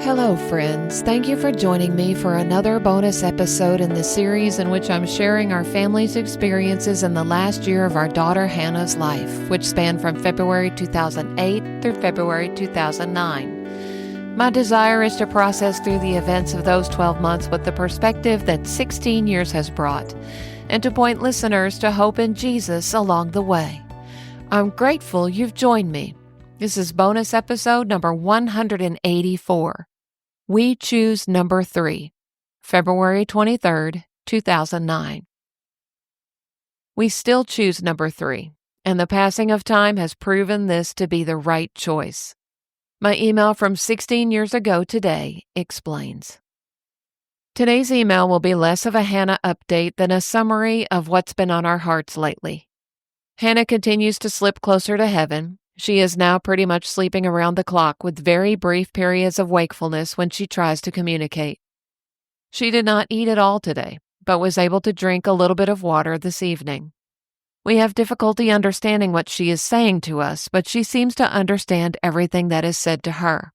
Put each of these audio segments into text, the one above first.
Hello, friends. Thank you for joining me for another bonus episode in the series in which I'm sharing our family's experiences in the last year of our daughter Hannah's life, which spanned from February 2008 through February 2009. My desire is to process through the events of those 12 months with the perspective that 16 years has brought, and to point listeners to hope in Jesus along the way. I'm grateful you've joined me. This is bonus episode number 184. We choose number 3, February 23rd, 2009. We still choose number 3, and the passing of time has proven this to be the right choice. My email from 16 years ago today explains. Today's email will be less of a Hannah update than a summary of what's been on our hearts lately. Hannah continues to slip closer to heaven. She is now pretty much sleeping around the clock with very brief periods of wakefulness when she tries to communicate. She did not eat at all today, but was able to drink a little bit of water this evening. We have difficulty understanding what she is saying to us, but she seems to understand everything that is said to her.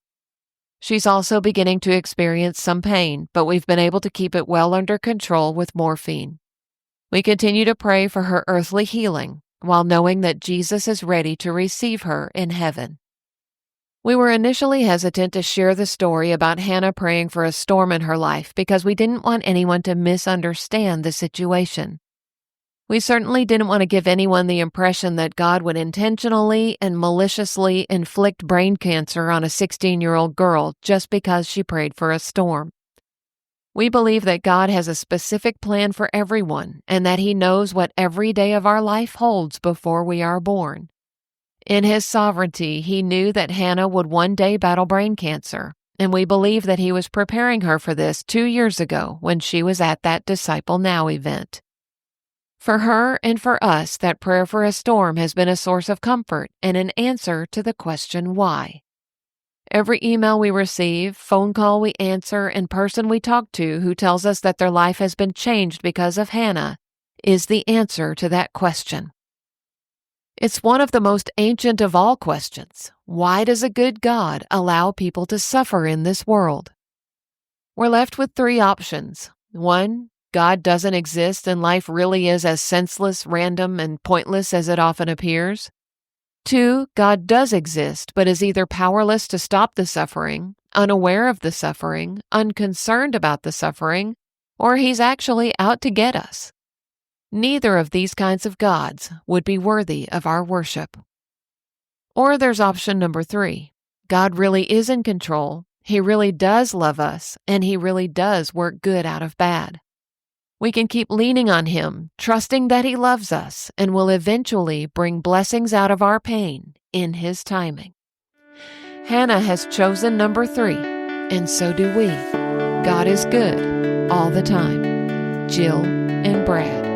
She's also beginning to experience some pain, but we've been able to keep it well under control with morphine. We continue to pray for her earthly healing, while knowing that Jesus is ready to receive her in heaven. We were initially hesitant to share the story about Hannah praying for a storm in her life because we didn't want anyone to misunderstand the situation. We certainly didn't want to give anyone the impression that God would intentionally and maliciously inflict brain cancer on a 16-year-old girl just because she prayed for a storm. We believe that God has a specific plan for everyone and that He knows what every day of our life holds before we are born. In His sovereignty, He knew that Hannah would one day battle brain cancer, and we believe that He was preparing her for this 2 years ago when she was at that Disciple Now event. For her and for us, that prayer for a storm has been a source of comfort and an answer to the question why. Every email we receive, phone call we answer, and person we talk to who tells us that their life has been changed because of Hannah is the answer to that question. It's one of the most ancient of all questions. Why does a good God allow people to suffer in this world? We're left with 3 options. 1, God doesn't exist and life really is as senseless, random, and pointless as it often appears. 2, God does exist, but is either powerless to stop the suffering, unaware of the suffering, unconcerned about the suffering, or He's actually out to get us. Neither of these kinds of gods would be worthy of our worship. Or there's option number 3. God really is in control, He really does love us, and He really does work good out of bad. We can keep leaning on Him, trusting that He loves us and will eventually bring blessings out of our pain in His timing. Hannah has chosen number 3, and so do we. God is good all the time. Jill and Brad.